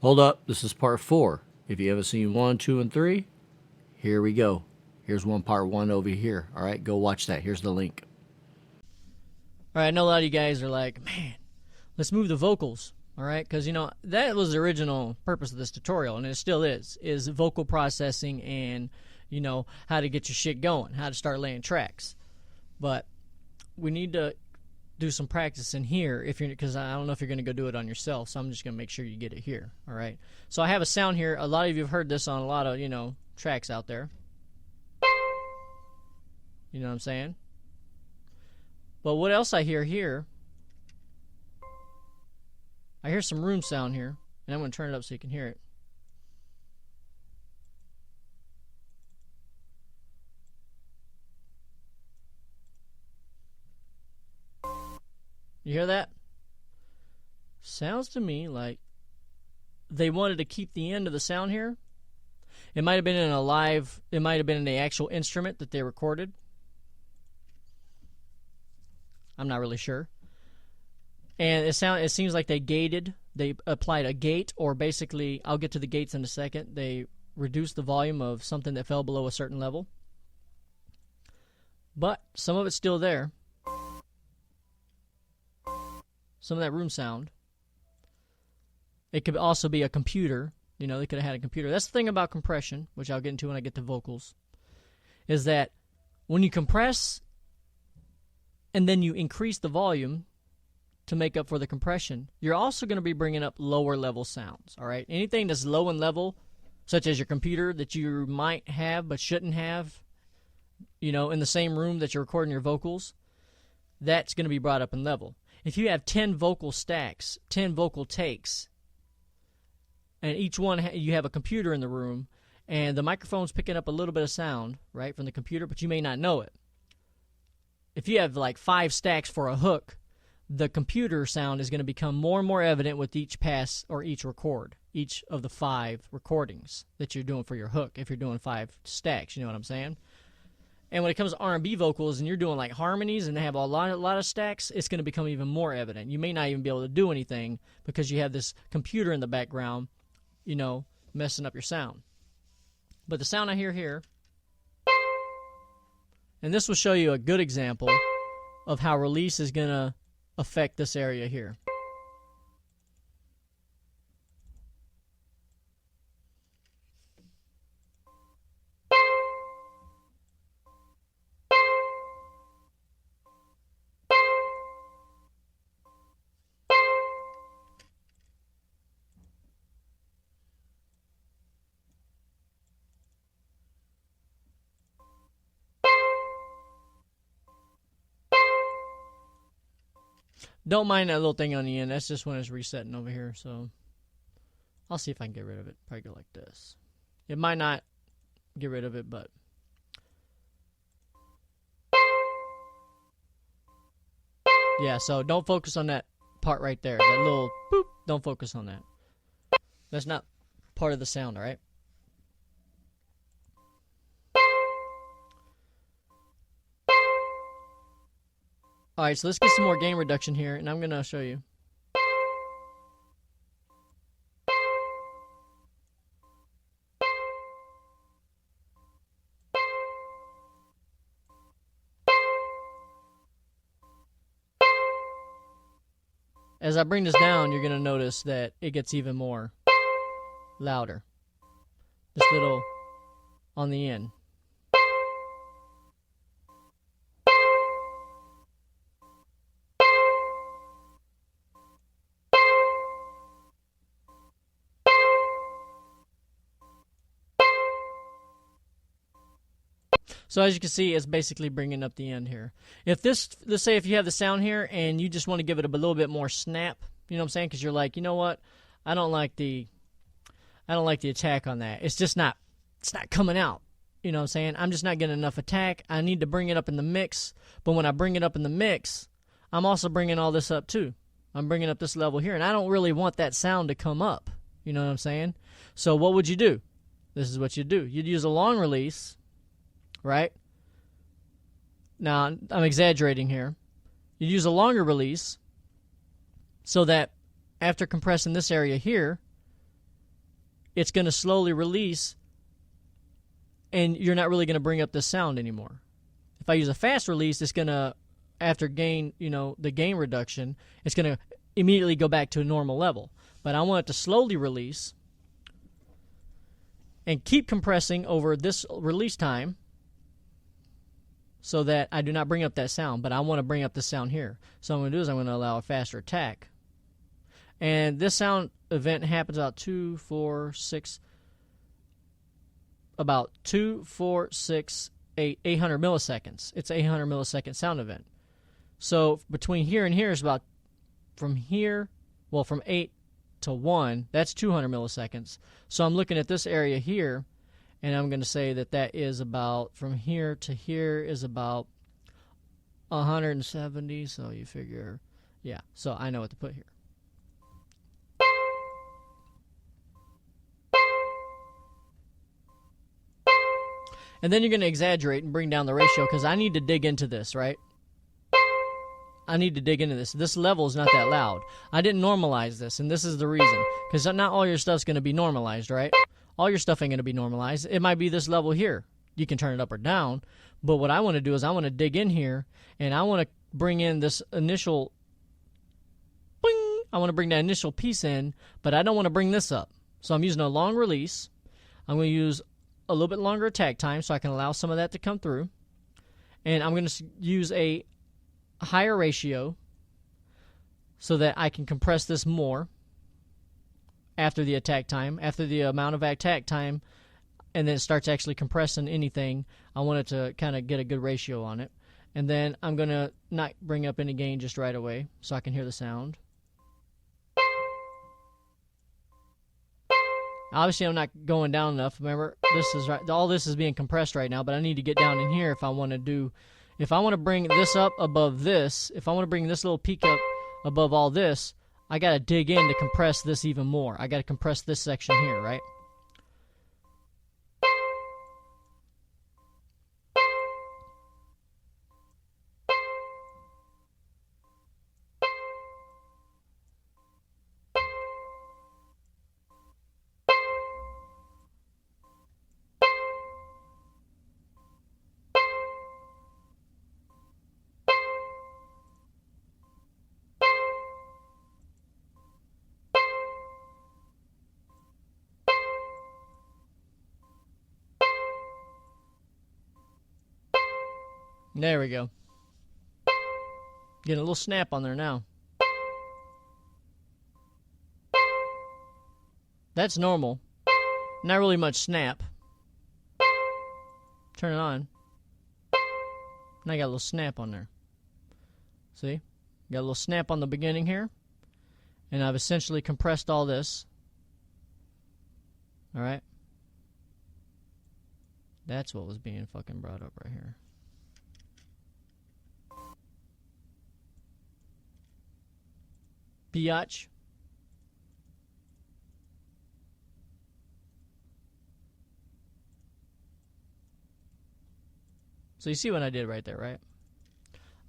Hold up, this is part 4. If you haven't seen 1, 2, and 3, here we go. Here's part 1 over here. All right, go watch that. Here's the link. All right, I know a lot of you guys are like, man, let's move the vocals. All right, because, you know, that was the original purpose of this tutorial, and it still is vocal processing and, you know, how to get your shit going, how to start laying tracks. But we need to do some practice in here, because I don't know if you're going to go do it on yourself, so I'm just going to make sure you get it here. All right, so I have a sound here. A lot of you have heard this on a lot of, you know, tracks out there. You know what I'm saying? But what else I hear here, I hear some room sound here, and I'm going to turn it up so you can hear it. You hear that? Sounds to me like they wanted to keep the end of the sound here. It might have been in a live, it might have been in the actual instrument that they recorded. I'm not really sure. And it seems like they applied a gate, or basically, I'll get to the gates in a second. They reduced the volume of something that fell below a certain level. But some of it's still there. Some of that room sound. It could also be a computer. You know, they could have had a computer. That's the thing about compression, which I'll get into when I get to vocals, is that when you compress and then you increase the volume to make up for the compression, you're also going to be bringing up lower level sounds, all right? Anything that's low in level, such as your computer that you might have but shouldn't have, you know, in the same room that you're recording your vocals, that's going to be brought up in level. If you have 10 vocal stacks, 10 vocal takes, and each one you have a computer in the room, and the microphone's picking up a little bit of sound, right, from the computer, but you may not know it. If you have like 5 stacks for a hook, the computer sound is going to become more and more evident with each pass or each record, each of the 5 recordings that you're doing for your hook, if you're doing 5 stacks, you know what I'm saying? And when it comes to R&B vocals and you're doing like harmonies and they have a lot of stacks, it's going to become even more evident. You may not even be able to do anything because you have this computer in the background, you know, messing up your sound. But the sound I hear here, and this will show you a good example of how release is going to affect this area here. Don't mind that little thing on the end. That's just when it's resetting over here. So I'll see if I can get rid of it. Probably go like this. It might not get rid of it, but yeah, so don't focus on that part right there. That little boop. Don't focus on that. That's not part of the sound, all right? Alright, so let's get some more gain reduction here, and I'm going to show you. As I bring this down, you're going to notice that it gets even more louder. This little on the end. So as you can see, it's basically bringing up the end here. If this, let's say if you have the sound here and you just want to give it a little bit more snap, you know what I'm saying? Because you're like, you know what? I don't like the attack on that. It's just not, it's not coming out. You know what I'm saying? I'm just not getting enough attack. I need to bring it up in the mix. But when I bring it up in the mix, I'm also bringing all this up too. I'm bringing up this level here, and I don't really want that sound to come up. You know what I'm saying? So what would you do? This is what you'd do. You'd use a long release. Right? Now, I'm exaggerating here. You use a longer release so that after compressing this area here, it's going to slowly release, and you're not really going to bring up the sound anymore. If I use a fast release, it's going to, after gain, the gain reduction, it's going to immediately go back to a normal level. But I want it to slowly release and keep compressing over this release time so that I do not bring up that sound, but I want to bring up the sound here. So what I'm going to do is I'm going to allow a faster attack. And this sound event happens about 2, 4, 6, 800 milliseconds. It's an 800 millisecond sound event. So between here and here is about, from 8 to 1, that's 200 milliseconds. So I'm looking at this area here, and I'm going to say that is about, from here to here is about 170, so you figure, yeah, so I know what to put here. And then you're going to exaggerate and bring down the ratio because I need to dig into this, right? I need to dig into this. This level is not that loud. I didn't normalize this, and this is the reason. Because not all your stuff's going to be normalized, right? All your stuff ain't going to be normalized. It might be this level here. You can turn it up or down. But what I want to do is I want to dig in here, and I want to bring in this initial, boing! I want to bring that initial piece in, but I don't want to bring this up. So I'm using a long release. I'm going to use a little bit longer attack time so I can allow some of that to come through. And I'm going to use a higher ratio so that I can compress this more after the attack time, after the amount of attack time, and then it starts actually compressing anything. I want it to kind of get a good ratio on it. And then I'm going to not bring up any gain just right away so I can hear the sound. Obviously, I'm not going down enough. Remember, this is right. All this is being compressed right now, but I need to get down in here if I want to bring this up above this, if I want to bring this little peak up above all this, I got to dig in to compress this even more. I got to compress this section here, right? There we go. Getting a little snap on there now. That's normal. Not really much snap. Turn it on. Now I got a little snap on there. See? Got a little snap on the beginning here. And I've essentially compressed all this. Alright? That's what was being fucking brought up right here. Biatch. So you see what I did right there, right?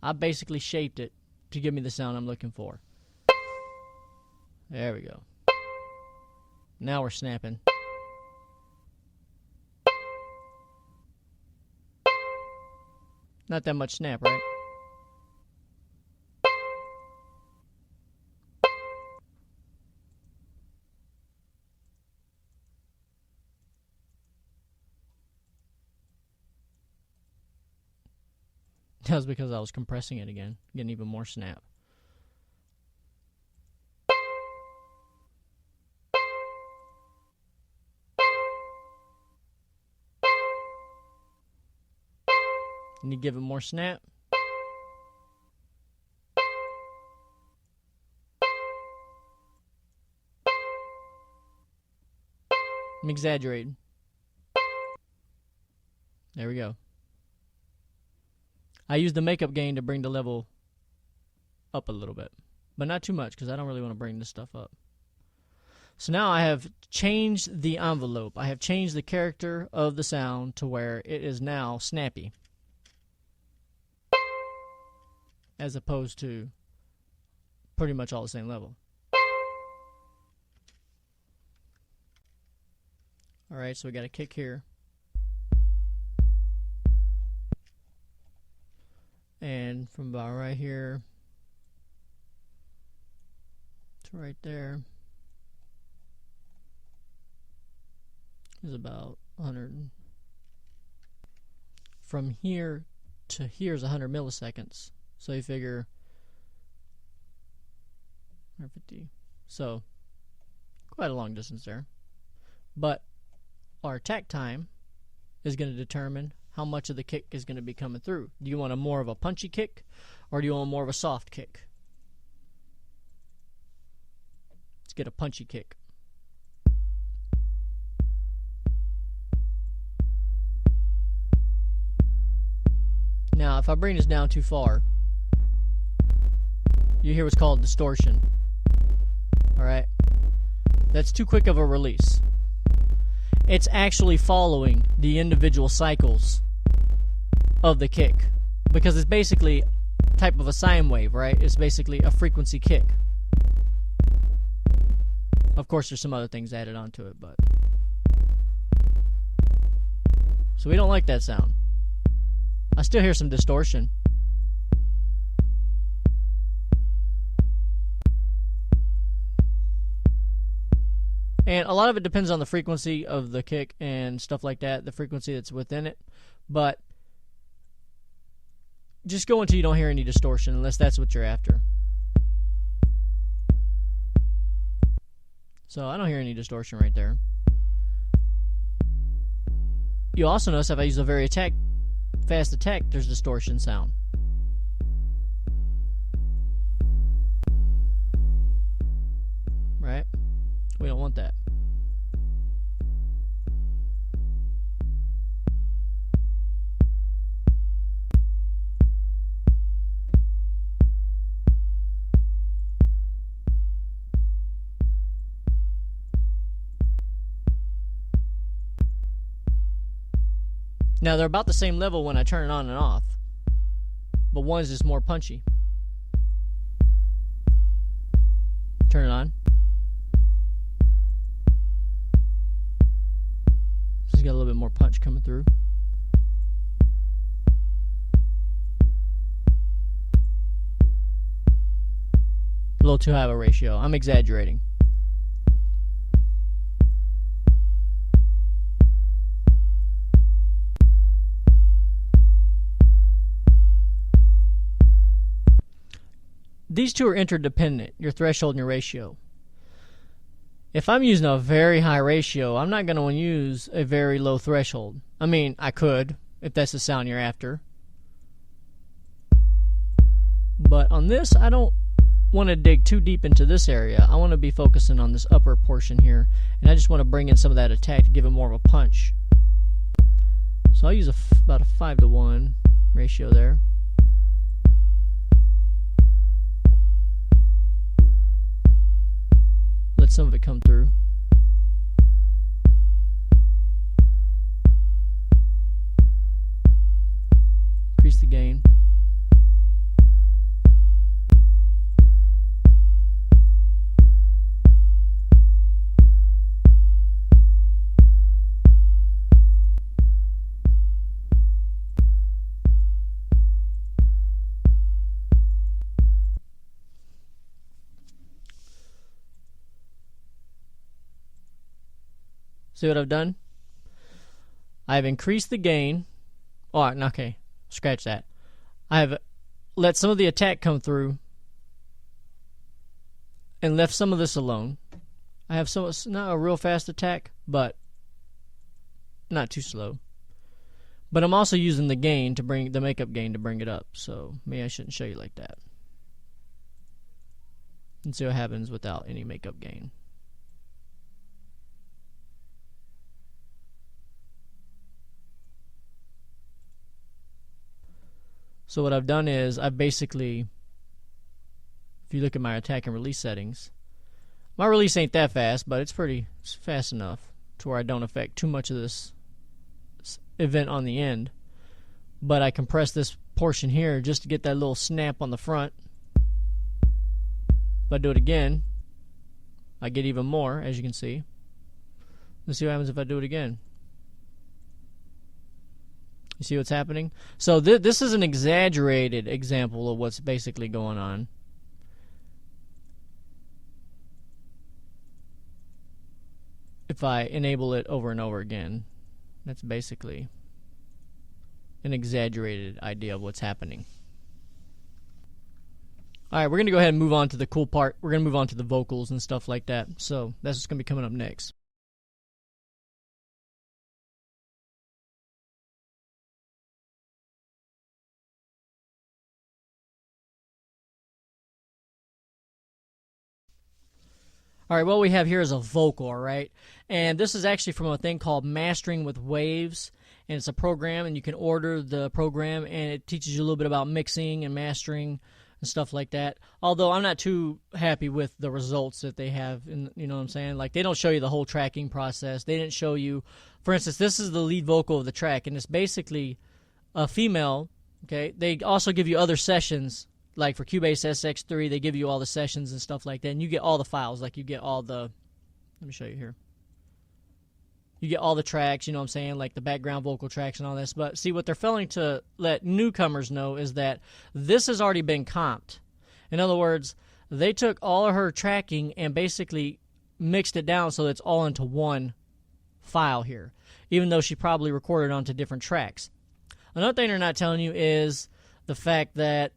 I basically shaped it to give me the sound I'm looking for. There we go. Now we're snapping. Not that much snap, right? That was because I was compressing it again, getting even more snap. And you give it more snap. I'm exaggerating. There we go. I used the makeup gain to bring the level up a little bit, but not too much because I don't really want to bring this stuff up. So now I have changed the envelope. I have changed the character of the sound to where it is now snappy, as opposed to pretty much all the same level. Alright, so we got a kick here. And from about right here to right there is about 100. From here to here is 100 milliseconds. So you figure 150. So quite a long distance there. But our attack time is going to determine how much of the kick is going to be coming through. Do you want a more of a punchy kick, or do you want more of a soft kick? Let's get a punchy kick. Now, if I bring this down too far, you hear what's called distortion. Alright? That's too quick of a release. It's actually following the individual cycles of the kick, because it's basically a type of a sine wave, right? It's basically a frequency kick. Of course, there's some other things added onto it, but so we don't like that sound. I still hear some distortion. And a lot of it depends on the frequency of the kick and stuff like that, the frequency that's within it. But just go until you don't hear any distortion, unless that's what you're after. So I don't hear any distortion right there. You also notice if I use a very fast attack, there's distortion sound. Right? We don't want that. Now they're about the same level when I turn it on and off, but one's just more punchy. Turn it on. This has got a little bit more punch coming through. A little too high of a ratio. I'm exaggerating. These two are interdependent, your threshold and your ratio. If I'm using a very high ratio, I'm not going to use a very low threshold. I mean, I could, if that's the sound you're after. But on this, I don't want to dig too deep into this area. I want to be focusing on this upper portion here. And I just want to bring in some of that attack to give it more of a punch. So I'll use about a 5-to-1 ratio there. Let some of it come through. Increase the gain. See what I've done? I've increased the gain. Oh, okay. Scratch that. I've let some of the attack come through and left some of this alone. I have not a real fast attack, but not too slow. But I'm also using the gain to bring the makeup gain to bring it up. So maybe I shouldn't show you like that. And see what happens without any makeup gain. So what I've done is I've basically, if you look at my attack and release settings, my release ain't that fast, but it's fast enough to where I don't affect too much of this event on the end. But I compress this portion here just to get that little snap on the front. If I do it again, I get even more, as you can see. Let's see what happens if I do it again. You see what's happening? So this is an exaggerated example of what's basically going on. If I enable it over and over again, that's basically an exaggerated idea of what's happening. Alright, we're going to go ahead and move on to the cool part. We're going to move on to the vocals and stuff like that. So that's what's going to be coming up next. All right, what we have here is a vocal, all right? And this is actually from a thing called Mastering with Waves, and it's a program, and you can order the program, and it teaches you a little bit about mixing and mastering and stuff like that. Although I'm not too happy with the results that they have, in, you know what I'm saying? Like, they don't show you the whole tracking process. They didn't show you, for instance, this is the lead vocal of the track, and it's basically a female, okay? They also give you other sessions. Like for Cubase SX3, they give you all the sessions and stuff like that, and you get all the files. Like you get all the, let me show you here. You get all the tracks, you know what I'm saying, like the background vocal tracks and all this. But see, what they're failing to let newcomers know is that this has already been comped. In other words, they took all of her tracking and basically mixed it down so that it's all into one file here, even though she probably recorded onto different tracks. Another thing they're not telling you is the fact that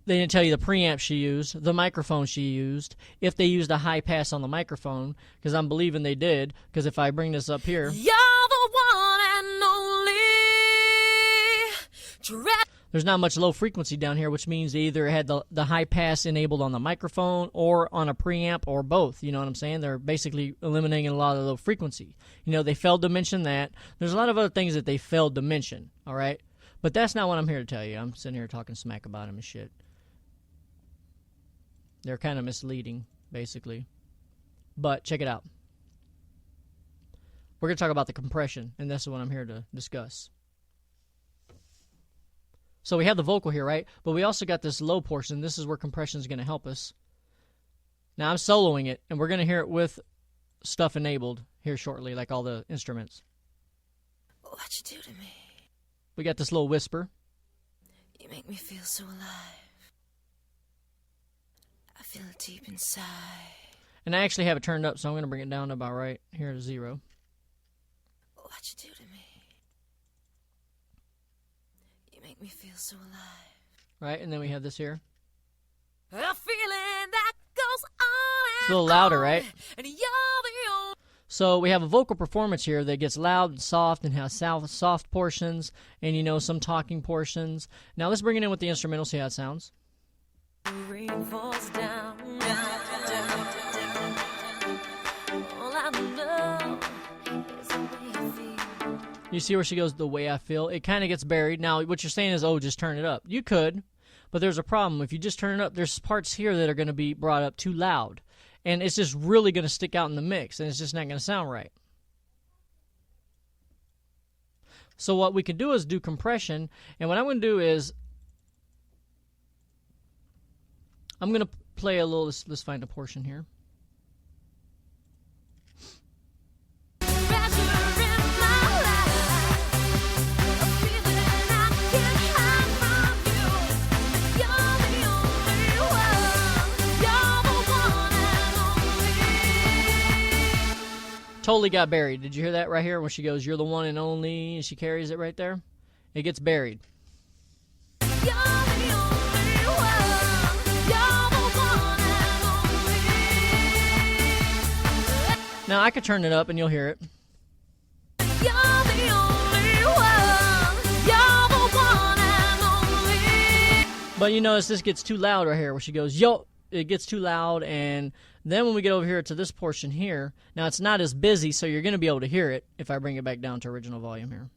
they didn't tell you the preamp she used, the microphone she used, if they used a high pass on the microphone, because I'm believing they did, because if I bring this up here, you're the one and only. There's not much low frequency down here, which means they either had the high pass enabled on the microphone or on a preamp or both. You know what I'm saying? They're basically eliminating a lot of low frequency. You know, they failed to mention that. There's a lot of other things that they failed to mention, all right? But that's not what I'm here to tell you. I'm sitting here talking smack about them and shit. They're kind of misleading, basically. But check it out. We're going to talk about the compression, and that's what I'm here to discuss. So we have the vocal here, right? But we also got this low portion. This is where compression is going to help us. Now I'm soloing it, and we're going to hear it with stuff enabled here shortly, like all the instruments. What you do to me? We got this little whisper. You make me feel so alive. I feel it deep inside. And I actually have it turned up, so I'm going to bring it down to about right here to 0. What you do to me? You make me feel so alive. Right, and then we have this here. A feeling that goes on. It's a little louder, right? And you're the only. So we have a vocal performance here that gets loud and soft and has soft portions and, you know, some talking portions. Now let's bring it in with the instrumental, see how it sounds. Rain falls down, all I know is the way I feel. You see where she goes, the way I feel? It kind of gets buried. Now, what you're saying is, oh, just turn it up. You could, but there's a problem. If you just turn it up, there's parts here that are going to be brought up too loud. And it's just really going to stick out in the mix, and it's just not going to sound right. So what we can do is do compression, and what I'm going to do is I'm going to play a little, let's find a portion here. Totally got buried. Did you hear that right here when she goes, you're the one and only, and she carries it right there? It gets buried. Now I could turn it up and you'll hear it. You're the only one. You're the one and only. But you notice this gets too loud right here where she goes, yo, it gets too loud. And then when we get over here to this portion here, now it's not as busy, so you're going to be able to hear it if I bring it back down to original volume here.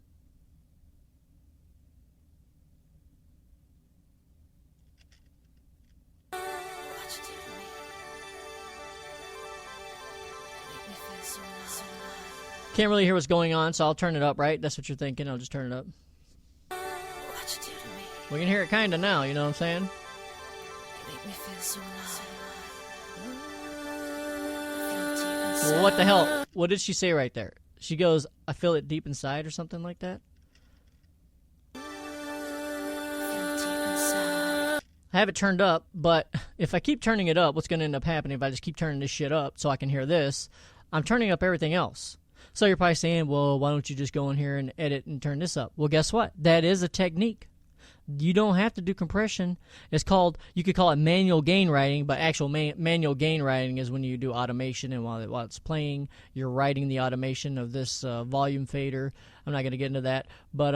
Can't really hear what's going on, so I'll turn it up, right? That's what you're thinking. I'll just turn it up. What you do to me? We can hear it kind of now, you know what I'm saying? You make me feel so alive. Well, what the hell? What did she say right there? She goes, I feel it deep inside or something like that. I have it turned up, but if I keep turning it up, what's going to end up happening if I just keep turning this shit up so I can hear this, I'm turning up everything else. So you're probably saying, well, why don't you just go in here and edit and turn this up? Well, guess what? That is a technique. You don't have to do compression. It's called, you could call it manual gain writing, but actual manual gain writing is when you do automation, and while it's playing, you're writing the automation of this volume fader. I'm not going to get into that, but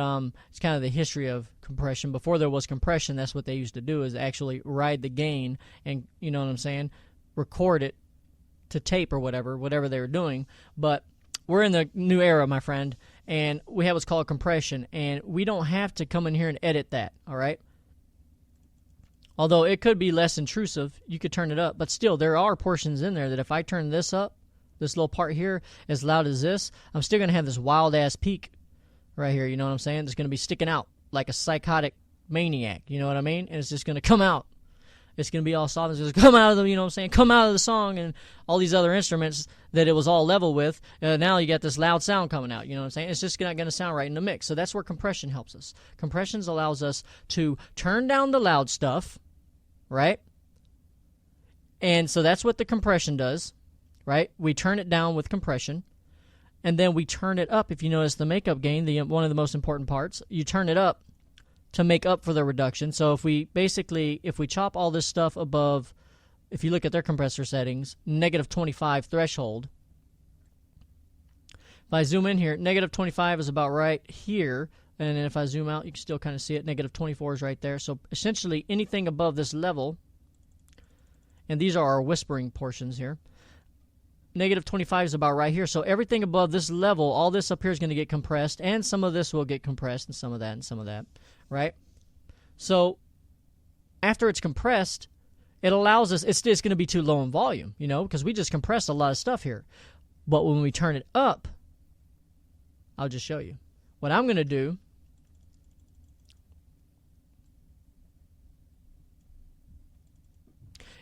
it's kind of the history of compression. Before there was compression, that's what they used to do, is actually ride the gain and, you know what I'm saying, record it to tape or whatever they were doing. But we're in the new era, my friend, and we have what's called compression, and we don't have to come in here and edit that, all right? Although it could be less intrusive, you could turn it up, but still, there are portions in there that if I turn this up, this little part here, as loud as this, I'm still going to have this wild-ass peak right here, you know what I'm saying? It's going to be sticking out like a psychotic maniac, you know what I mean? And it's just going to come out. It's going to be all soft. It's just come out of the, you know what I'm saying, come out of the song, and all these other instruments that it was all level with. Now you got this loud sound coming out, you know what I'm saying? It's just not going to sound right in the mix. So that's where compression helps us. Compression allows us to turn down the loud stuff, right? And so that's what the compression does, right? We turn it down with compression, and then we turn it up. If you notice the makeup gain, one of the most important parts, you turn it up to make up for the reduction. So if we chop all this stuff above, if you look at their compressor settings, negative 25 threshold. If I zoom in here, negative 25 is about right here. And then if I zoom out, you can still kind of see it. Negative 24 is right there. So essentially anything above this level, and these are our whispering portions here, negative 25 is about right here. So everything above this level, all this up here is going to get compressed, and some of this will get compressed, and some of that, right? So after it's compressed, it allows us, it's just going to be too low in volume, you know, because we just compressed a lot of stuff here. But when we turn it up, I'll just show you. What I'm going to do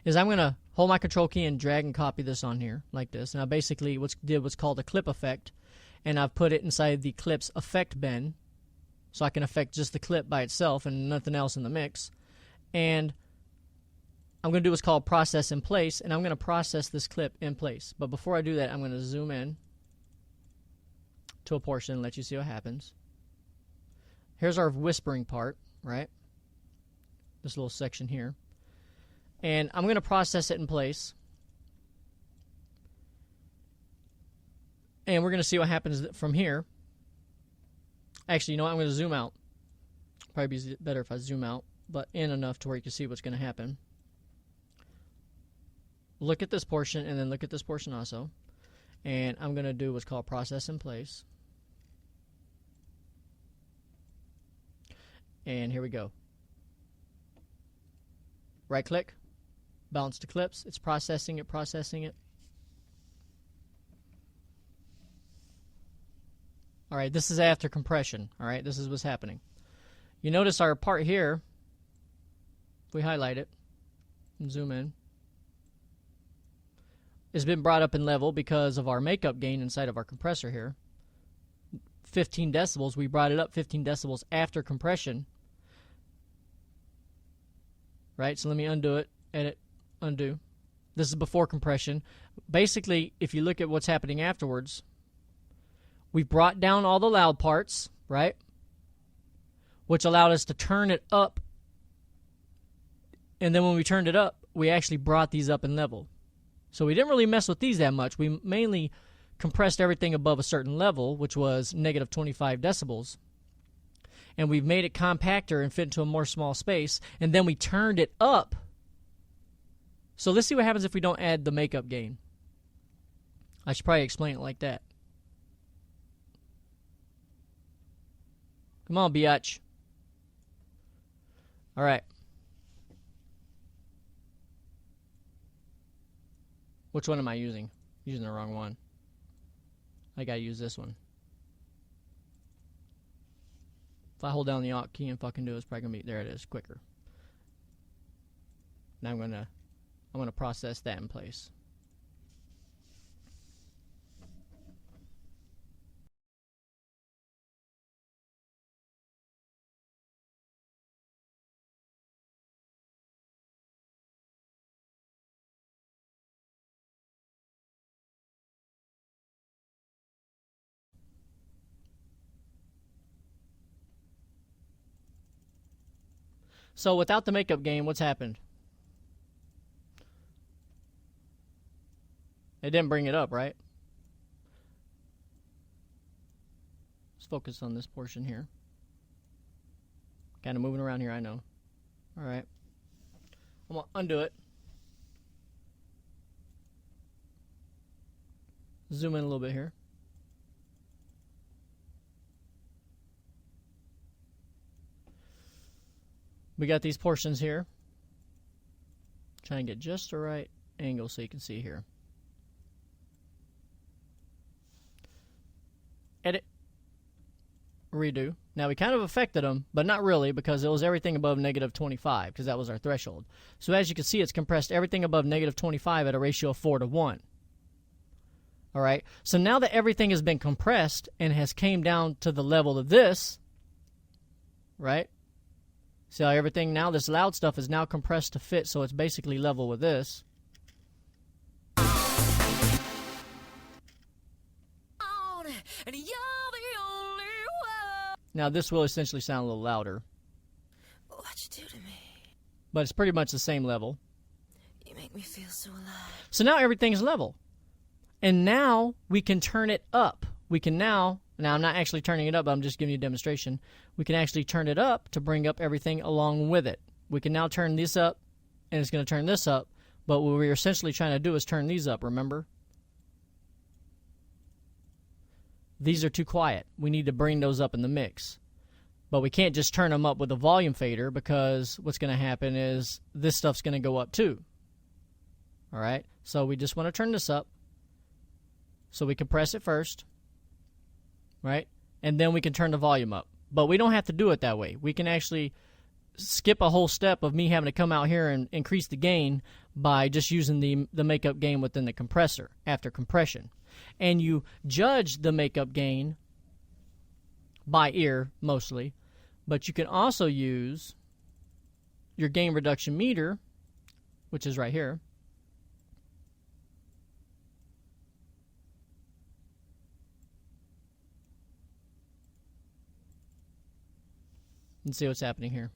is I'm going to hold my control key and drag and copy this on here like this. And I basically did what's called a clip effect, and I've put it inside the clip's effect bin, so I can affect just the clip by itself and nothing else in the mix. And I'm going to do what's called process in place, and I'm going to process this clip in place. But before I do that, I'm going to zoom in to a portion and let you see what happens. Here's our whispering part, right? This little section here. And I'm going to process it in place. And we're going to see what happens from here. Actually, you know what? I'm going to zoom out. Probably be better if I zoom out, but in enough to where you can see what's going to happen. Look at this portion, and then look at this portion also. And I'm going to do what's called process in place. And here we go. Right click, balance to clips. It's processing it. All right, this is after compression. All right, this is what's happening. You notice our part here, if we highlight it and zoom in, it's been brought up in level because of our makeup gain inside of our compressor here. 15 decibels, we brought it up 15 decibels after compression. Right, so let me undo it, edit, undo. This is before compression. Basically, if you look at what's happening afterwards, we brought down all the loud parts, right? Which allowed us to turn it up. And then when we turned it up, we actually brought these up in level. So we didn't really mess with these that much. We mainly compressed everything above a certain level, which was negative 25 decibels. And we've made it compactor and fit into a more small space. And then we turned it up. So let's see what happens if we don't add the makeup gain. I should probably explain it like that. Come on, biatch. All right. Which one am I using? Using the wrong one. I gotta use this one. If I hold down the Alt key and fucking do it, it's probably gonna be, there it is, quicker. Now I'm gonna process that in place. So without the makeup gain, what's happened? It didn't bring it up, right? Let's focus on this portion here. Kind of moving around here, I know. All right. I'm going to undo it. Zoom in a little bit here. We got these portions here. Try and get just the right angle so you can see here. Edit. Redo. Now we kind of affected them, but not really, because it was everything above negative 25, because that was our threshold. So as you can see, it's compressed everything above negative 25 at a ratio of 4 to 1. All right. So now that everything has been compressed and has came down to the level of this, right? See how everything now, this loud stuff is now compressed to fit, so it's basically level with this. Now this will essentially sound a little louder. What you do to me? But it's pretty much the same level. You make me feel so alive. So now everything's level. And now we can turn it up. We can now I'm not actually turning it up, but I'm just giving you a demonstration. We can actually turn it up to bring up everything along with it. We can now turn this up, and it's going to turn this up. But what we're essentially trying to do is turn these up, remember? These are too quiet. We need to bring those up in the mix. But we can't just turn them up with a volume fader, because what's going to happen is this stuff's going to go up too. All right? So we just want to turn this up. So we compress it first. Right? And then we can turn the volume up. But we don't have to do it that way. We can actually skip a whole step of me having to come out here and increase the gain by just using the makeup gain within the compressor after compression. And you judge the makeup gain by ear mostly, but you can also use your gain reduction meter, which is right here. And see what's happening here.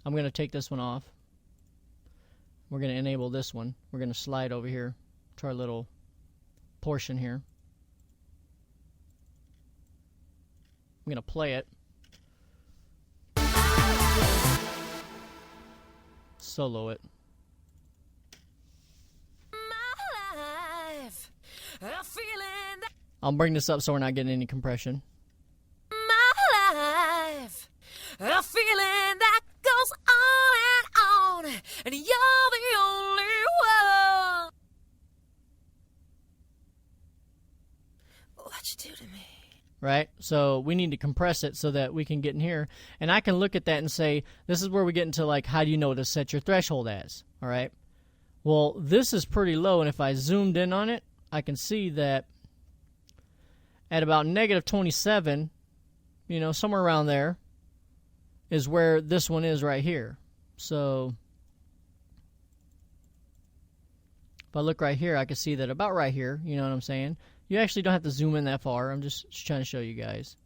I'm going to take this one off. We're going to enable this one. We're going to slide over here to our little portion here. I'm going to play it. Solo it. I'll bring this up so we're not getting any compression. A feeling that goes on, and you're the only one. What you do to me? Right? So we need to compress it so that we can get in here. And I can look at that and say, this is where we get into, like, how do you know to set your threshold as? All right? Well, this is pretty low, and if I zoomed in on it, I can see that at about negative 27, you know, somewhere around there, is where this one is right here. So if I look right here, I can see that about right here, you know what I'm saying? You actually don't have to zoom in that far. I'm just trying to show you guys.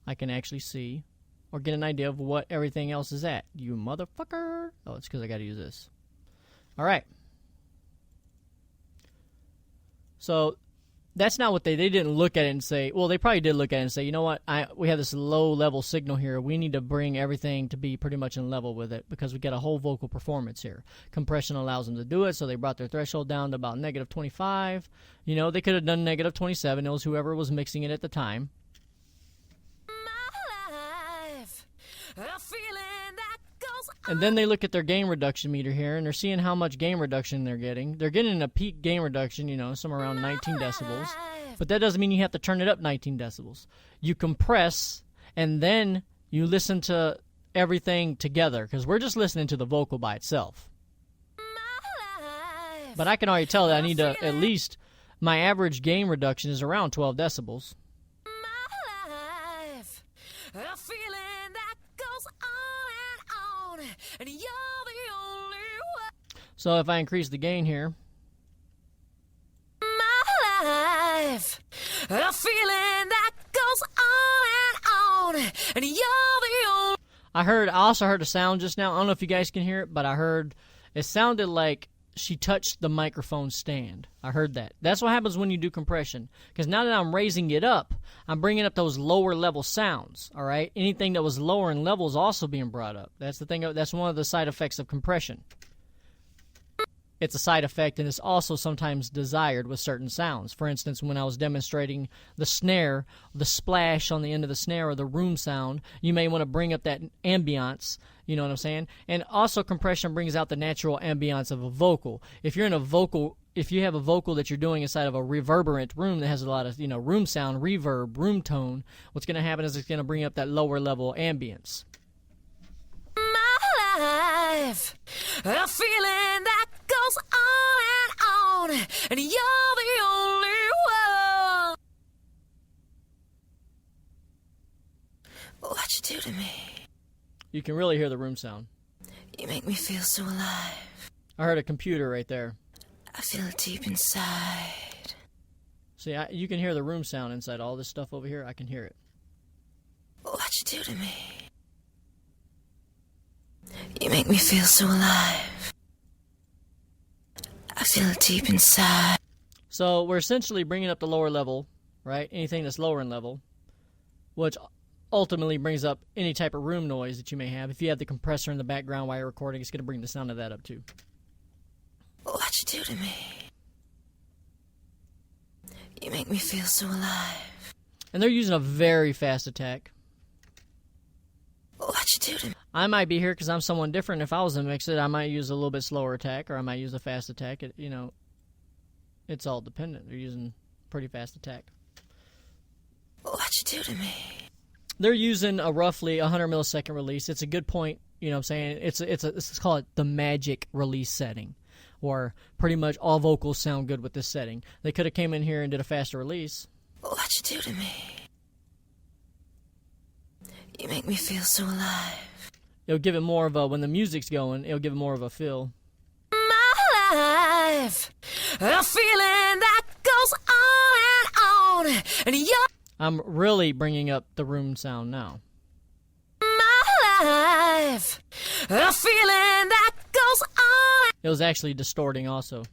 I can actually see or get an idea of what everything else is at. You motherfucker. Oh, it's because I got to use this. All right. So that's not what they didn't look at it and say, well, they probably did look at it and say, you know what, we have this low level signal here. We need to bring everything to be pretty much in level with it because we get a whole vocal performance here. Compression allows them to do it, so they brought their threshold down to about negative 25. You know, they could have done negative 27. It was whoever was mixing it at the time. And then they look at their gain reduction meter here, and they're seeing how much gain reduction they're getting. They're getting a peak gain reduction, you know, somewhere around 19 decibels. But that doesn't mean you have to turn it up 19 decibels. You compress, and then you listen to everything together, because we're just listening to the vocal by itself. But I can already tell that I need to, at least, my average gain reduction is around 12 decibels. A feeling that goes on, and you're the only one. So if I increase the gain here, My life, a feeling that and you're the only. I also heard a sound just now. I don't know if you guys can hear it, but it sounded like she touched the microphone stand. I heard that. That's what happens when you do compression. Because now that I'm raising it up, I'm bringing up those lower level sounds. All right. Anything that was lower in level is also being brought up. That's the thing. That's one of the side effects of compression. It's a side effect, and it's also sometimes desired with certain sounds. For instance, when I was demonstrating the snare, the splash on the end of the snare, or the room sound, you may want to bring up that ambiance, you know what I'm saying? And also compression brings out the natural ambiance of a vocal. If you have a vocal that you're doing inside of a reverberant room that has a lot of, room sound, reverb, room tone, what's going to happen is it's going to bring up that lower level ambience. Life, a feeling that goes on, and you're the only one. What you do to me? You can really hear the room sound. You make me feel so alive. I heard a computer right there. I feel it deep inside. See, you can hear the room sound inside all this stuff over here. I can hear it. What you do to me? You make me feel so alive. I feel it deep inside. So we're essentially bringing up the lower level, right? Anything that's lower in level, which ultimately brings up any type of room noise that you may have. If you have the compressor in the background while you're recording, it's going to bring the sound of that up too. What you do to me? You make me feel so alive. And they're using a very fast attack. What you do to me? I might be here because I'm someone different. If I was to mix it, I might use a little bit slower attack, or I might use a fast attack. It's all dependent. They're using pretty fast attack. What you do to me? They're using a roughly 100 millisecond release. It's a good point. You know what I'm saying? It's called the magic release setting, where pretty much all vocals sound good with this setting. They could have came in here and did a faster release. What you do to me? You make me feel so alive. It'll give it more of a, when the music's going, it'll give it more of a feel. My life, a feeling that goes on, and you're I'm really bringing up the room sound now. my life, a feeling that goes on. It was actually distorting also.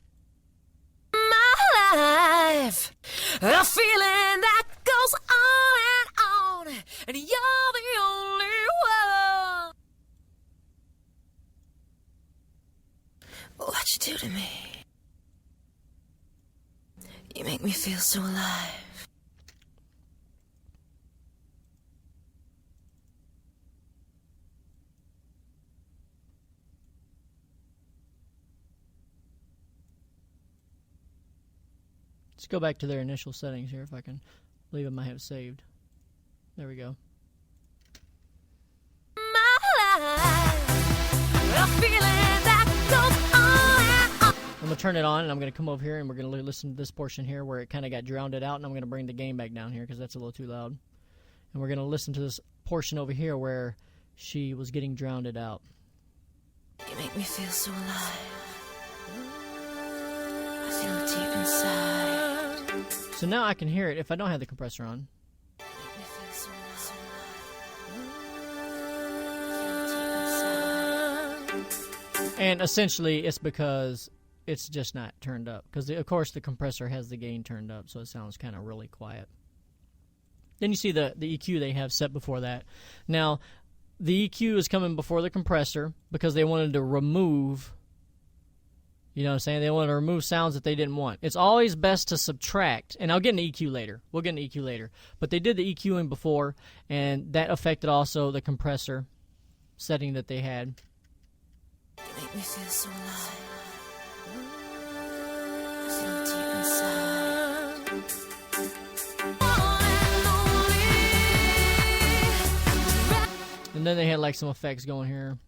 My life, a feeling that goes on, and you're the only one. What you do to me? You make me feel so alive. Let's go back to their initial settings here if I can believe I might have saved. There we go. My life, a feeling that goes on. I'm going to turn it on, and I'm going to come over here, and we're going to listen to this portion here where it kind of got drowned out, and I'm going to bring the gain back down here because that's a little too loud. And we're going to listen to this portion over here where she was getting drowned out. You make me feel so alive. I feel it deep inside. So now I can hear it if I don't have the compressor on. Make me feel so alive. I feel it deep inside. And essentially, it's because it's just not turned up. Because, of course, the compressor has the gain turned up, so it sounds kind of really quiet. Then you see the EQ they have set before that. Now, the EQ is coming before the compressor because they wanted to remove, you know what I'm saying? They wanted to remove sounds that they didn't want. It's always best to subtract, and I'll get into EQ later. We'll get into EQ later. But they did the EQing before, and that affected also the compressor setting that they had. You make me feel so alive. I feel it deep inside. And then they had like some effects going here.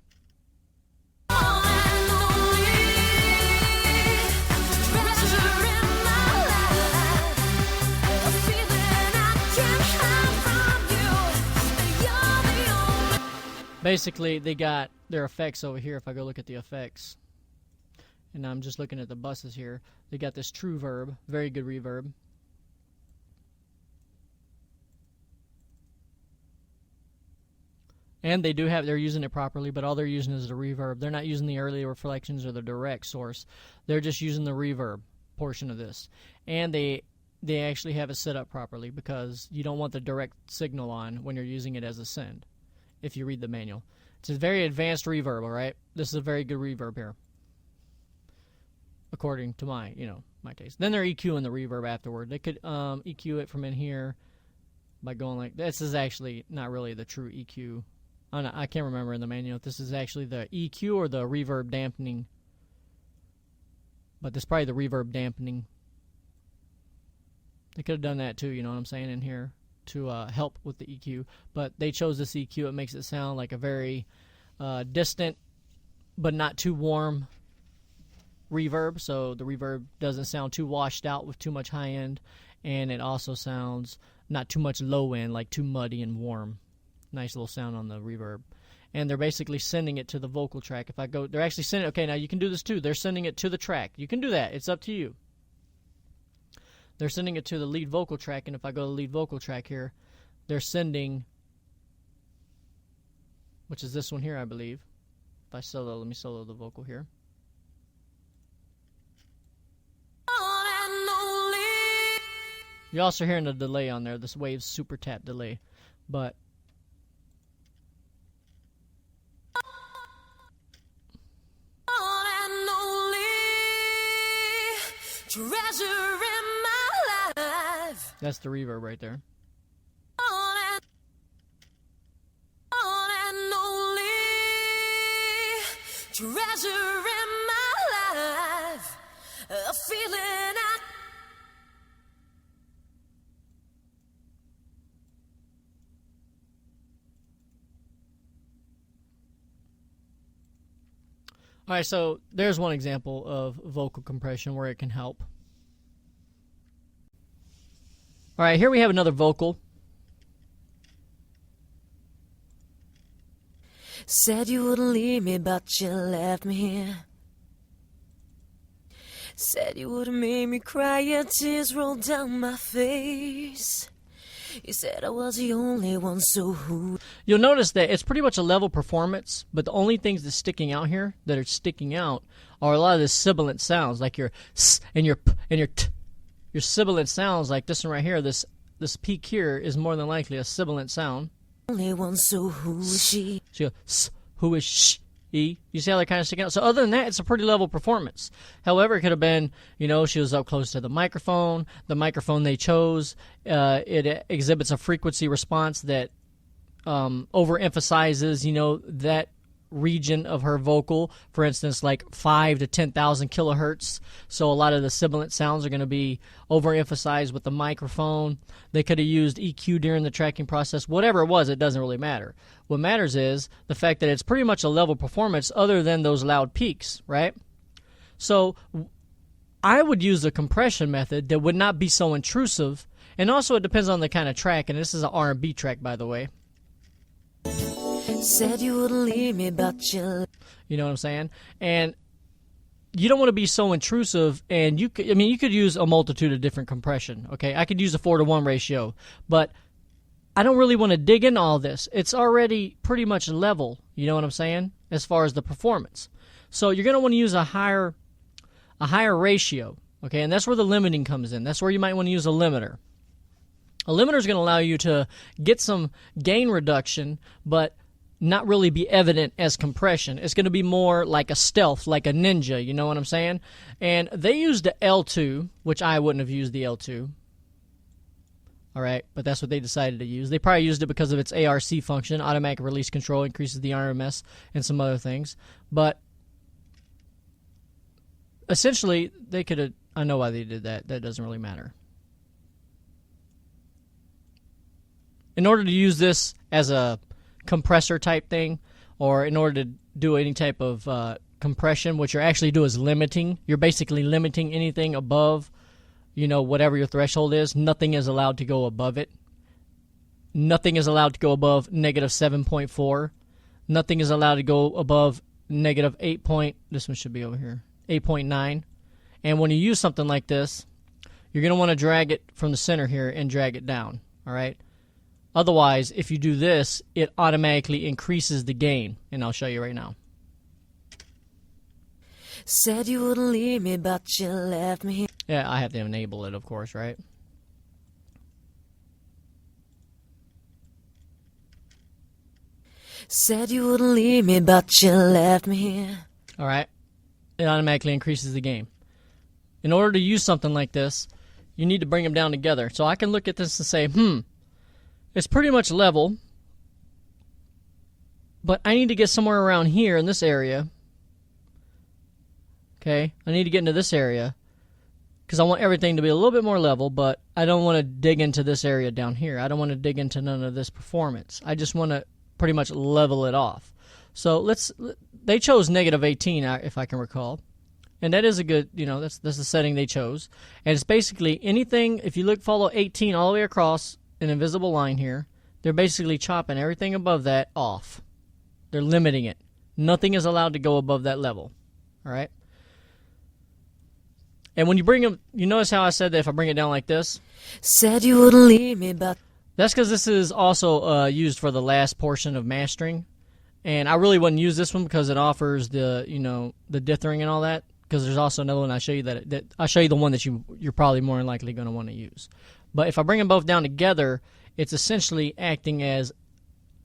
Basically, they got their effects over here. If I go look at the effects, and I'm just looking at the buses here, they got this true verb, very good reverb. And they're using it properly, but all they're using is the reverb. They're not using the early reflections or the direct source. They're just using the reverb portion of this. And they actually have it set up properly because you don't want the direct signal on when you're using it as a send, if you read the manual. It's a very advanced reverb, all right? This is a very good reverb here, according to my taste. Then they're EQing the reverb afterward. They could EQ it from in here by going like, this is actually not really the true EQ. I can't remember in the manual if this is actually the EQ or the reverb dampening. But this is probably the reverb dampening. They could have done that too, you know what I'm saying, in here to help with the EQ. But they chose this EQ. It makes it sound like a very distant but not too warm reverb. So the reverb doesn't sound too washed out with too much high end. And it also sounds not too much low end, like too muddy and warm. Nice little sound on the reverb. And they're basically sending it to the vocal track. If I go, they're actually sending, okay, now you can do this too. They're sending it to the track. You can do that. It's up to you. They're sending it to the lead vocal track, and if I go to the lead vocal track here, they're sending, which is this one here, I believe. If I solo, let me solo the vocal here. You're also hearing the delay on there, this Waves super tap delay. But treasure in my life. That's the reverb right there. On and only treasure in my life. A feeling I All right, so there's one example of vocal compression where it can help. All right, here we have another vocal. said you wouldn't leave me, but you left me here. Said you wouldn't make me cry, your tears rolled down my face. You said I was the only one, so who? You'll notice that it's pretty much a level performance, but the only things that's sticking out here that are sticking out are a lot of the sibilant sounds, like your s and your p and your t. Your sibilant sounds, like this one right here, this peak here is more than likely a sibilant sound. Only one, so who is she? So you go, s, who is she? You see how they're kind of sticking out? So other than that, it's a pretty level performance. However, it could have been, you know, she was up close to the microphone. The microphone they chose, it exhibits a frequency response that overemphasizes, you know, that region of her vocal. For instance, like 5 to 10,000 kilohertz. So a lot of the sibilant sounds are going to be overemphasized with the microphone. They could have used EQ during the tracking process. Whatever it was, it doesn't really matter. What matters is the fact that it's pretty much a level performance other than those loud peaks, right? So I would use a compression method that would not be so intrusive. And also it depends on the kind of track. And this is an R&B track, by the way. Said you wouldn't leave me, but you know what I'm saying? And you don't want to be so intrusive, and you could use a multitude of different compression, okay? I could use a 4-to-1 ratio, but I don't really want to dig in all this. It's already pretty much level, you know what I'm saying, as far as the performance. So you're going to want to use a higher ratio, okay? And that's where the limiting comes in. That's where you might want to use a limiter. A limiter is going to allow you to get some gain reduction, but not really be evident as compression. It's going to be more like a stealth, like a ninja, you know what I'm saying? And they used the L2, which I wouldn't have used the L2. All right, but that's what they decided to use. They probably used it because of its ARC function, automatic release control, increases the RMS, and some other things. But essentially, they could have, I know why they did that. That doesn't really matter. In order to use this as a compressor type thing, or in order to do any type of compression, what you're actually doing is limiting. You're basically limiting anything above, you know, whatever your threshold is. Nothing is allowed to go above it. Nothing is allowed to go above negative 7.4. Nothing is allowed to go above negative 8 point. This one should be over here, 8.9. And when you use something like this, you're going to want to drag it from the center here and drag it down. All right. Otherwise, if you do this, it automatically increases the gain. And I'll show you right now. Said you wouldn't leave me, but you left me here. Yeah, I have to enable it, of course, right? Said you wouldn't leave me, but you left me here. All right. It automatically increases the gain. In order to use something like this, you need to bring them down together. So I can look at this and say, it's pretty much level, but I need to get somewhere around here in this area. Okay, I need to get into this area because I want everything to be a little bit more level, but I don't want to dig into this area down here. I don't want to dig into none of this performance. I just want to pretty much level it off. So they chose -18, if I can recall. And that is a good, that's the setting they chose. And it's basically anything, if you follow 18 all the way across an invisible line here, they're basically chopping everything above that off. They're limiting it. Nothing is allowed to go above that level. All right? And when you bring them, you notice how I said that if I bring it down like this? Said you wouldn't leave me, but... That's because this is also used for the last portion of mastering. And I really wouldn't use this one because it offers the, the dithering and all that. Because there's also another one I show you that I'll show you the one that you're probably more than likely going to want to use. But if I bring them both down together, it's essentially acting as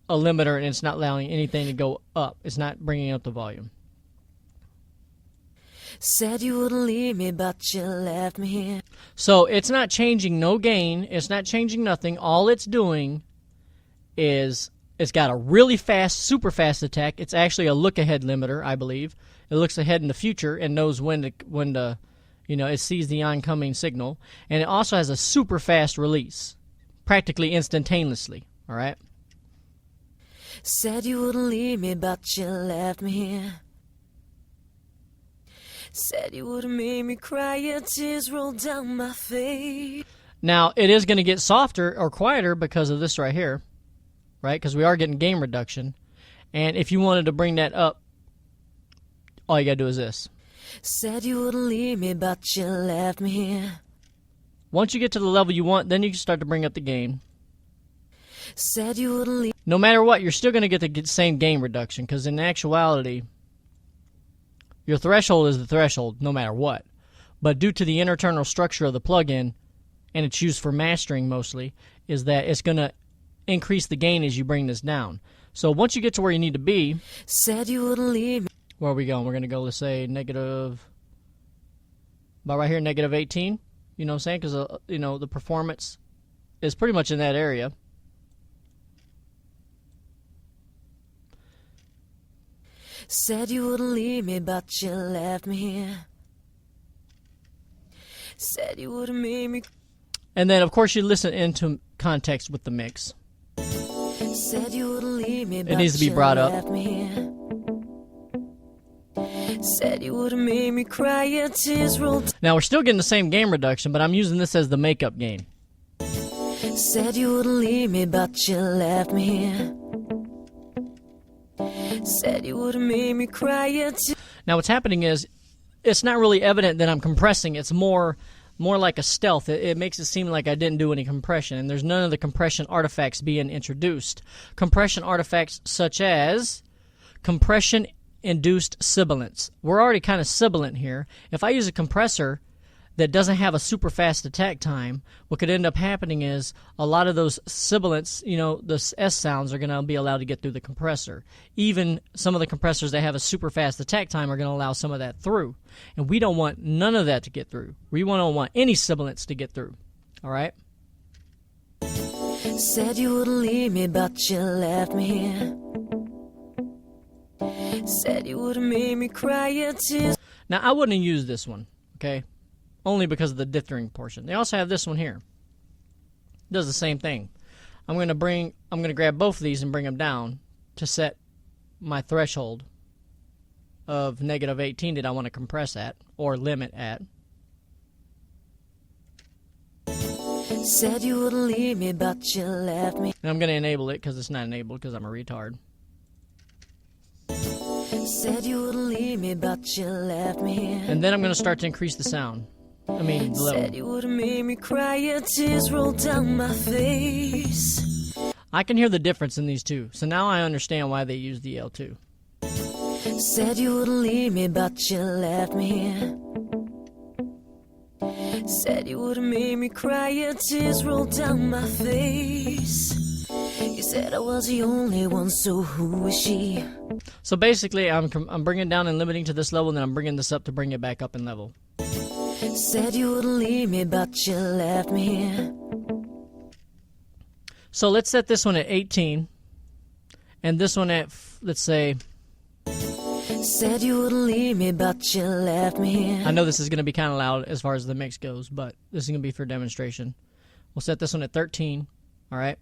a limiter, and it's not allowing anything to go up. It's not bringing up the volume. Said you wouldn't leave me, but you left me here. So it's not changing no gain. It's not changing nothing. All it's doing is it's got a really fast, super fast attack. It's actually a look-ahead limiter, I believe. It looks ahead in the future and knows when to, it sees the oncoming signal. And it also has a super fast release, practically instantaneously. All right. Said you wouldn't leave me, but you left me here. Said you wouldn't make me cry, your tears roll down my face. Now it is going to get softer or quieter because of this right here, right? Because we are getting gain reduction. And if you wanted to bring that up, all you got to do is this. Said you wouldn't leave me, but you left me here. Once you get to the level you want, then you can start to bring up the gain. Said you wouldn't leave. No matter what, you're still going to get the same gain reduction because in actuality, your threshold is the threshold no matter what. But due to the internal structure of the plugin, and it's used for mastering mostly, is that it's going to increase the gain as you bring this down. So once you get to where you need to be, said you wouldn't leave me. Where are we going? We're going to go, let's say, about right here, -18. You know what I'm saying? Because, the performance is pretty much in that area. Said you wouldn't leave me, but you left me here. Said you wouldn't make me. And then, of course, you listen into context with the mix. Said you wouldn't leave me, it needs to be brought up. Said you wouldn't make me cry, your tears rolled. Now we're still getting the same gain reduction, but I'm using this as the makeup gain. Said you wouldn't leave me, but you left me here. Said you wouldn't make me cry, your tears. Now what's happening is, it's not really evident that I'm compressing. It's more like a stealth. It makes it seem like I didn't do any compression, and there's none of the compression artifacts being introduced. Compression artifacts such as compression-induced sibilance. We're already kind of sibilant here. If I use a compressor that doesn't have a super fast attack time, what could end up happening is a lot of those sibilants, the S sounds are going to be allowed to get through the compressor. Even some of the compressors that have a super fast attack time are going to allow some of that through. And we don't want none of that to get through. We don't want any sibilants to get through. All right? Said you wouldn't leave me, but you left me here. Said you wouldn't make me cry, your tears. Now, I wouldn't use this one, okay? Only because of the dithering portion. They also have this one here. It does the same thing. I'm going to grab both of these and bring them down to set my threshold of -18 that I want to compress at or limit at. Said you wouldn't leave me, but you left me. And I'm going to enable it because it's not enabled because I'm a retard. Said you wouldn't leave me, but you left me here. And then I'm going to start to increase the sound. The level. Said you wouldn't make me cry, your tears roll down my face. I can hear the difference in these two. So now I understand why they use the L2. Said you wouldn't leave me, but you left me here. Said you would've made me cry, your tears rolled down my face. You said I was the only one, so who is she? So basically, I'm bringing down and limiting to this level, and then I'm bringing this up to bring it back up in level. Said you wouldn't leave me, but you left me here. So let's set this one at 18, and this one at, let's say... Said you wouldn't leave me, but you left me here. I know this is going to be kind of loud as far as the mix goes, but this is going to be for demonstration. We'll set this one at 13, all right?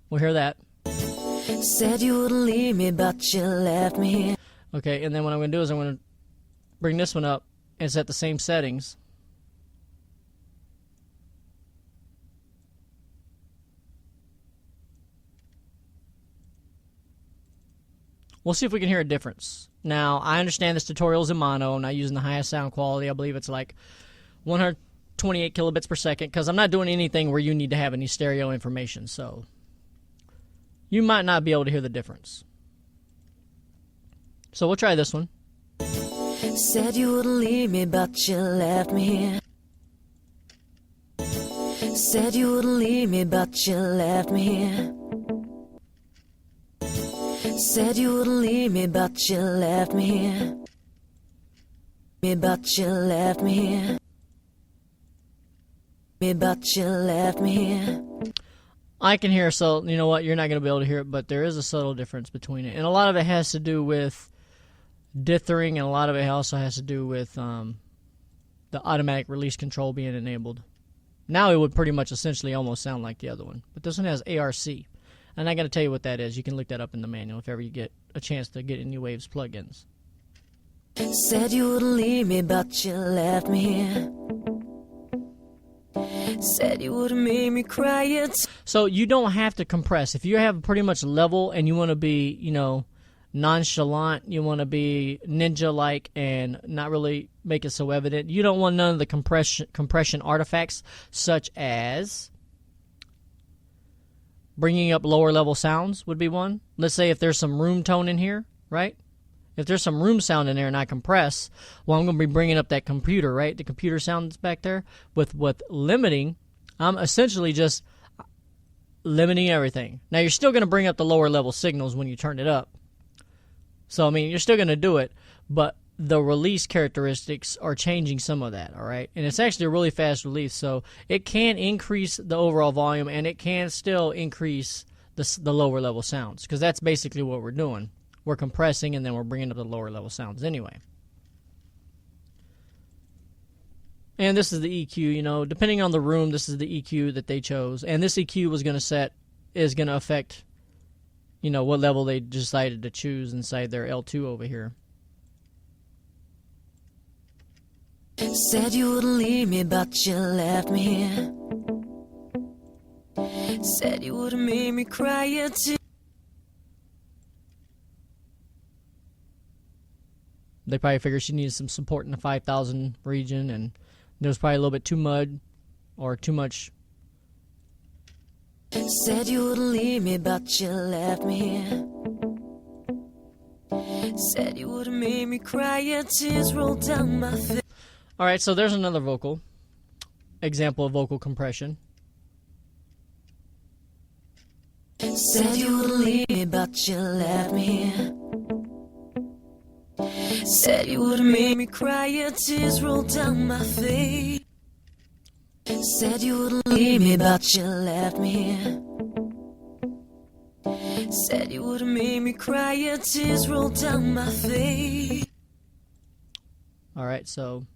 We'll hear that. Said you wouldn't leave me, but you left me here. Okay, and then what I'm going to do is I'm going to bring this one up and set the same settings. We'll see if we can hear a difference. Now, I understand this tutorial is in mono. I'm not using the highest sound quality. I believe it's like 128 kilobits per second because I'm not doing anything where you need to have any stereo information. So you might not be able to hear the difference. So we'll try this one. Said you wouldn't leave me, but you left me here. Said you wouldn't leave me, but you left me here. Said you wouldn't leave me, but you left me here. But you left me here. But you left me here. I can hear, so you know what, you're not going to be able to hear it, but there is a subtle difference between it. And a lot of it has to do with dithering, and a lot of it also has to do with the automatic release control being enabled. Now it would pretty much essentially almost sound like the other one. But this one has ARC. And I got to tell you what that is. You can look that up in the manual if ever you get a chance to get any Waves plugins. Said you wouldn't leave me, but you left me here. Said you would have made me cry. So you don't have to compress. If you have pretty much level and you want to be, you know, nonchalant, you want to be ninja-like and not really make it so evident, you don't want none of the compression artifacts such as bringing up lower level sounds would be one. Let's say if there's some room tone in here, right? If there's some room sound in there and I compress, well, I'm going to be bringing up that computer, right? The computer sound that's back there. With limiting, I'm essentially just limiting everything. Now, you're still going to bring up the lower level signals when you turn it up. So, I mean, you're still going to do it, but the release characteristics are changing some of that, all right? And it's actually a really fast release, so it can increase the overall volume, and it can still increase the lower level sounds, because that's basically what we're doing. We're compressing, and then we're bringing up the lower level sounds anyway. And this is the EQ, you know, depending on the room, this is the EQ that they chose. And this EQ is going to affect, you know, what level they decided to choose inside their L2 over here. Said you wouldn't leave me, but you left me here. Said you would have made me cry. They probably figured she needed some support in the 5,000 region, and there was probably a little bit too mud or too much. Said you wouldn't leave me, but you left me here. Said you would have made me cry. Tears rolled down my face. All right, so there's another vocal example of vocal compression. Said you wouldn't leave me, but you left me here. Said you would have made me cry. Tears rolled down my face. Said you wouldn't leave me, but you left me here. Said you would have made me cry. Tears rolled down my face. All right, so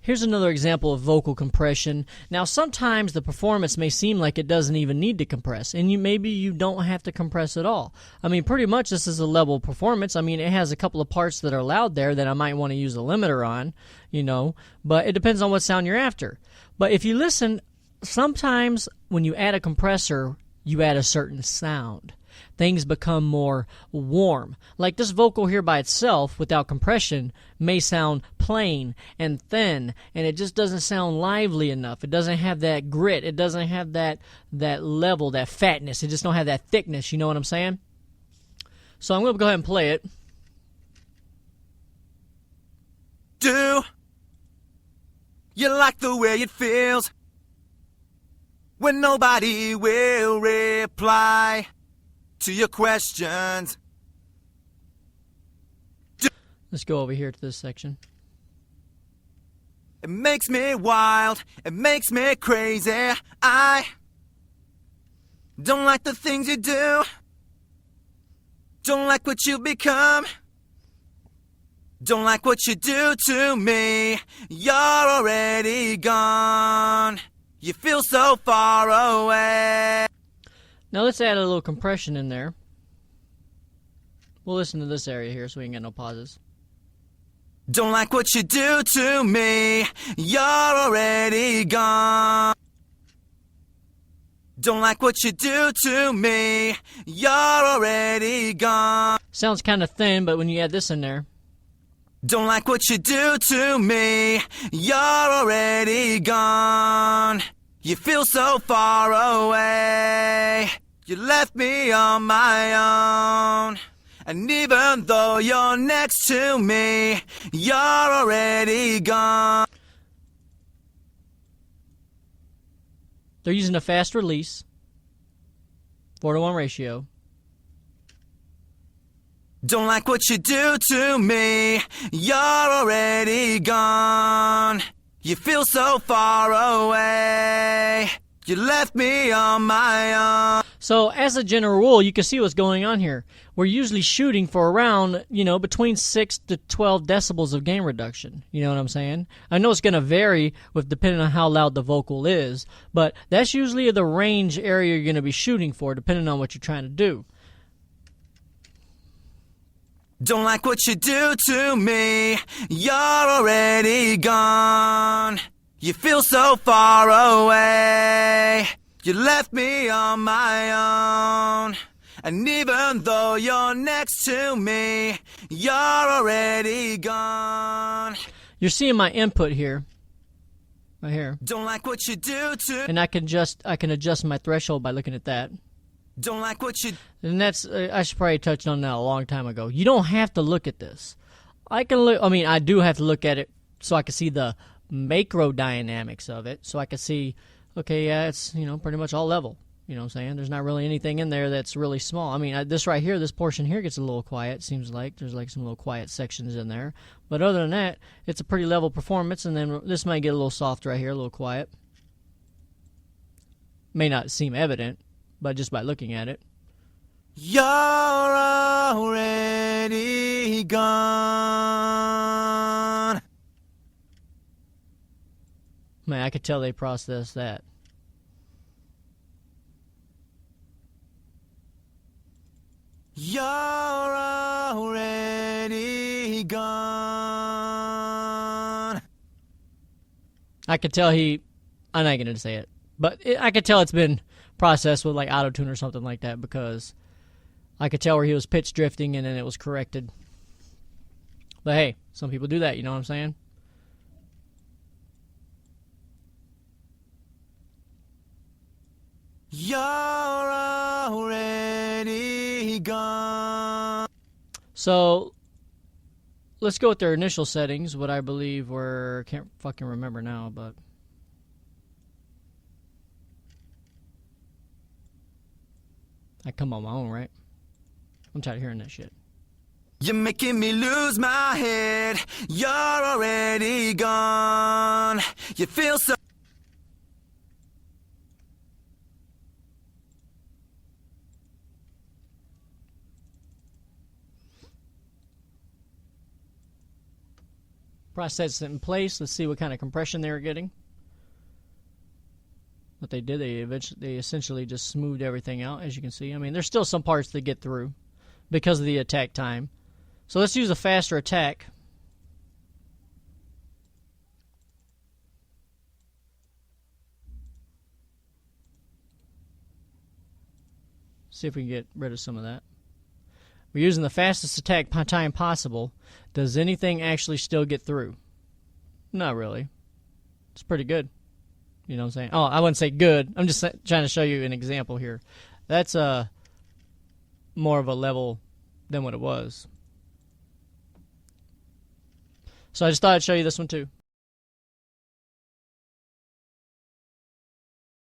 here's another example of vocal compression. Now, sometimes the performance may seem like it doesn't even need to compress, and maybe you don't have to compress at all. I mean, pretty much this is a level performance. I mean, it has a couple of parts that are loud there that I might want to use a limiter on, you know, but it depends on what sound you're after. But if you listen, sometimes when you add a compressor, you add a certain sound. things become more warm. Like this vocal here by itself, without compression, may sound plain and thin, and it just doesn't sound lively enough. It doesn't have that grit. It doesn't have that level, that fatness. It just don't have that thickness. You know what I'm saying? So I'm going to go ahead and play it. Do you like the way it feels when nobody will reply to your questions? Let's go over here to this section. It makes me wild, it makes me crazy. I don't like the things you do, don't like what you've become, don't like what you do to me. You're already gone, you feel so far away. Now let's add a little compression in there. We'll listen to this area here so we can get no pauses. Don't like what you do to me. You're already gone. Don't like what you do to me. You're already gone. Sounds kind of thin, but when you add this in there. Don't like what you do to me. You're already gone. You feel so far away. You left me on my own. And even though you're next to me, you're already gone. They're using a fast release, 4-to-1 ratio. Don't like what you do to me. You're already gone. You feel so far away. You left me on my own. So as a general rule, you can see what's going on here. We're usually shooting for around, between 6 to 12 decibels of gain reduction. You know what I'm saying? I know it's going to vary with depending on how loud the vocal is, but that's usually the range area you're going to be shooting for, depending on what you're trying to do. Don't like what you do to me. You're already gone. You feel so far away. You left me on my own. And even though you're next to me, you're already gone. You're seeing my input here. Right here. Don't like what you do to. And I can adjust my threshold by looking at that. Don't like what you. And that's I should probably touch on that a long time ago. You don't have to look at this. I do have to look at it so I can see the macro dynamics of it, so I can see, okay, yeah, it's pretty much all level. You know what I'm saying? There's not really anything in there that's really small. I mean, this right here, this portion here gets a little quiet. Seems like there's like some little quiet sections in there, but other than that, it's a pretty level performance. And then this might get a little soft right here, a little quiet. May not seem evident, but just by looking at it. You're already gone. Man, I could tell they processed that. You're already gone. I could tell I'm not going to say it, but I could tell it's been processed with like auto-tune or something like that, because I could tell where he was pitch drifting and then it was corrected. But hey, some people do that, you know what I'm saying? You're already gone. So let's go with their initial settings, what I believe were, can't fucking remember now, but I come on my own, right? I'm tired of hearing that shit. You're making me lose my head. You're already gone. You feel so. Process it in place. Let's see what kind of compression they were getting. What they did, they essentially just smoothed everything out, as you can see. I mean, there's still some parts to get through because of the attack time. So let's use a faster attack. See if we can get rid of some of that. We're using the fastest attack time possible. Does anything actually still get through? Not really. It's pretty good. You know what I'm saying? Oh, I wouldn't say good. I'm just trying to show you an example here. That's more of a level than what it was. So I just thought I'd show you this one too.